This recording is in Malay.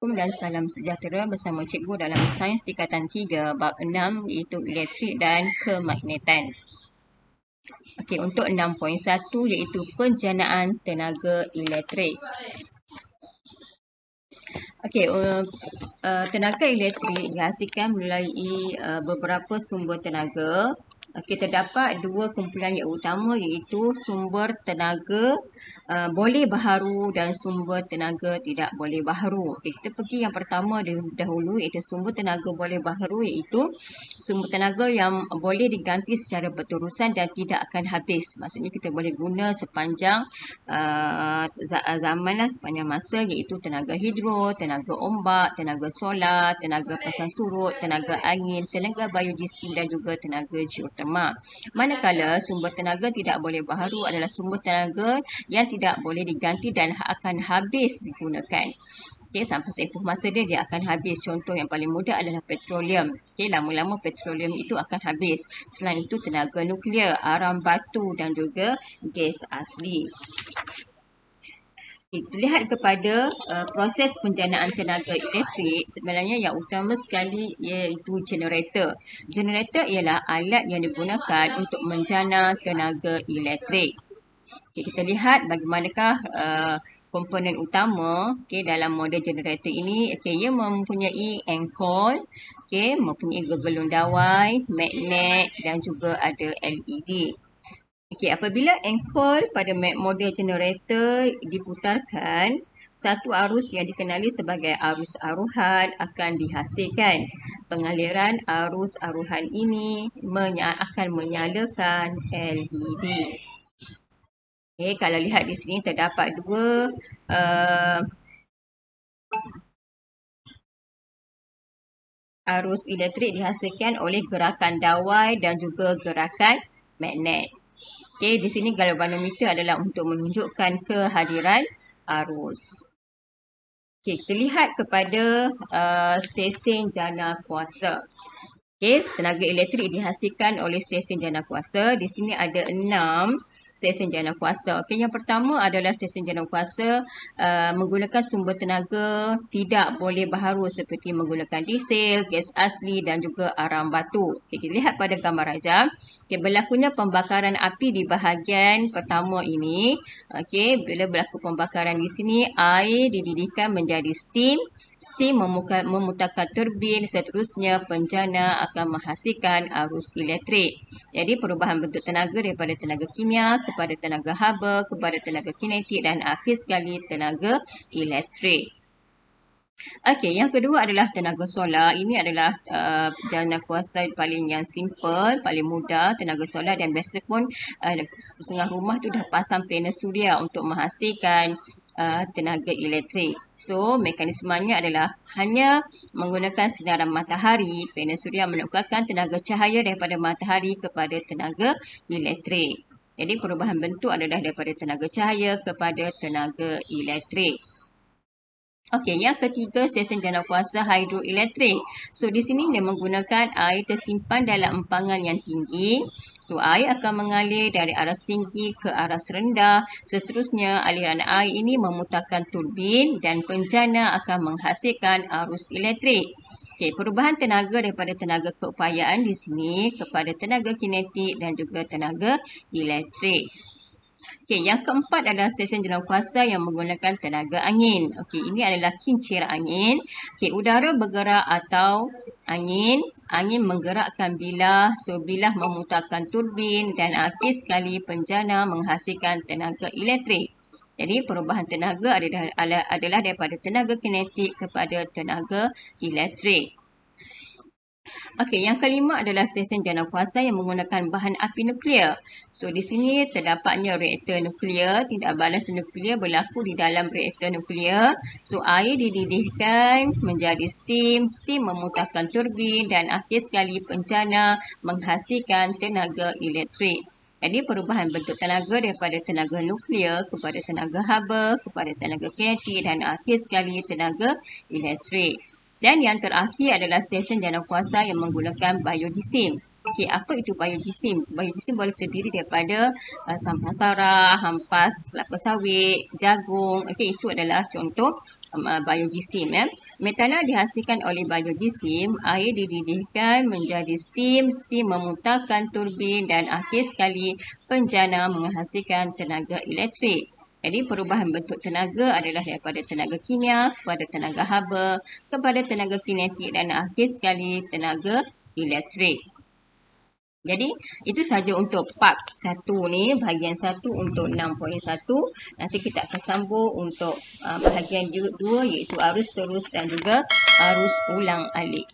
Assalamualaikum dan salam sejahtera bersama cikgu dalam Sains Tingkatan 3 bab 6 iaitu elektrik dan kemagnetan. Okey, untuk 6.1 iaitu penjanaan tenaga elektrik. Okey, tenaga elektrik dihasilkan melalui beberapa sumber tenaga. Okey, terdapat dua kumpulan yang utama iaitu sumber tenaga boleh baharu dan sumber tenaga tidak boleh baharu. Okey, kita pergi yang pertama dahulu iaitu sumber tenaga boleh baharu iaitu sumber tenaga yang boleh diganti secara berterusan dan tidak akan habis. Maksudnya kita boleh guna sepanjang zaman lah, sepanjang masa iaitu tenaga hidro, tenaga ombak, tenaga solar, tenaga pasang surut, tenaga angin, tenaga biogeosim dan juga tenaga geotermal. Manakala sumber tenaga tidak boleh baharu adalah sumber tenaga yang tidak boleh diganti dan akan habis digunakan. Okey, sampai tempoh masa dia akan habis. Contoh yang paling mudah adalah petroleum. Okey, lama-lama petroleum itu akan habis. Selain itu tenaga nuklear, arang batu dan juga gas asli. Kita lihat kepada proses penjanaan tenaga elektrik, sebenarnya yang utama sekali iaitu generator. Generator ialah alat yang digunakan untuk menjana tenaga elektrik. Okay, kita lihat bagaimanakah komponen utama dalam model generator ini. Ia mempunyai engkol, mempunyai gebelung dawai, magnet dan juga ada LED. Apabila engkol pada model generator diputarkan, satu arus yang dikenali sebagai arus aruhan akan dihasilkan. Pengaliran arus aruhan ini akan menyalakan LED. Kalau lihat di sini terdapat dua arus elektrik dihasilkan oleh gerakan dawai dan juga gerakan magnet. Di sini galvanometer adalah untuk menunjukkan kehadiran arus. Kita lihat kepada stesen jana kuasa. Tenaga elektrik dihasilkan oleh stesen jana kuasa. Di sini ada 6 stesen jana kuasa. Yang pertama adalah stesen jana kuasa menggunakan sumber tenaga tidak boleh baharu seperti menggunakan diesel, gas asli dan juga arang batu. Kita lihat pada gambar rajah. Berlakunya pembakaran api di bahagian pertama ini. Bila berlaku pembakaran di sini, air dididihkan menjadi steam. Steam memutarkan turbin, seterusnya penjana akan menghasilkan arus elektrik. Jadi perubahan bentuk tenaga daripada tenaga kimia kepada tenaga haba, kepada tenaga kinetik dan akhir sekali tenaga elektrik. Yang kedua adalah tenaga solar. Ini adalah jana kuasa paling yang simple, paling mudah, tenaga solar, dan biasa pun setengah rumah tu dah pasang panel suria untuk menghasilkan tenaga elektrik. So, mekanismenya adalah hanya menggunakan sinaran matahari. Panel suria menukarkan tenaga cahaya daripada matahari kepada tenaga elektrik. Jadi, perubahan bentuk adalah daripada tenaga cahaya kepada tenaga elektrik. Yang ketiga, stesen jana kuasa hidroelektrik. So, di sini dia menggunakan air tersimpan dalam empangan yang tinggi. So, air akan mengalir dari aras tinggi ke aras rendah. Seterusnya, aliran air ini memutarkan turbin dan penjana akan menghasilkan arus elektrik. Perubahan tenaga daripada tenaga keupayaan di sini kepada tenaga kinetik dan juga tenaga elektrik. Yang keempat adalah stesen jana kuasa yang menggunakan tenaga angin. Ini adalah kincir angin. Udara bergerak atau angin menggerakkan bilah. So, bilah memutarkan turbin dan akhir sekali penjana menghasilkan tenaga elektrik. Jadi, perubahan tenaga adalah daripada tenaga kinetik kepada tenaga elektrik. Yang kelima adalah stesen jana kuasa yang menggunakan bahan api nuklear. So, di sini terdapatnya reaktor nuklear. Tindak balas nuklear berlaku di dalam reaktor nuklear. So, air dididihkan menjadi steam. Steam memutarkan turbin dan akhir sekali penjana menghasilkan tenaga elektrik. Jadi, perubahan bentuk tenaga daripada tenaga nuklear kepada tenaga haba, kepada tenaga kinetik dan akhir sekali tenaga elektrik. Dan yang terakhir adalah stesen jana kuasa yang menggunakan biogeosim. Okey, apa itu biojisim? Biojisim boleh terdiri daripada sampah sarah, hampas kelapa sawit, jagung. Okey, itu adalah contoh biojisim. Metana dihasilkan oleh biojisim, air dididihkan menjadi steam, steam memutarkan turbin dan akhir sekali penjana menghasilkan tenaga elektrik. Jadi perubahan bentuk tenaga adalah daripada tenaga kimia kepada tenaga haba, kepada tenaga kinetik dan akhir sekali tenaga elektrik. Jadi itu saja untuk part 1 ni, bahagian 1 untuk 6.1. Nanti kita akan sambung untuk bahagian 2 iaitu arus terus dan juga arus ulang alik.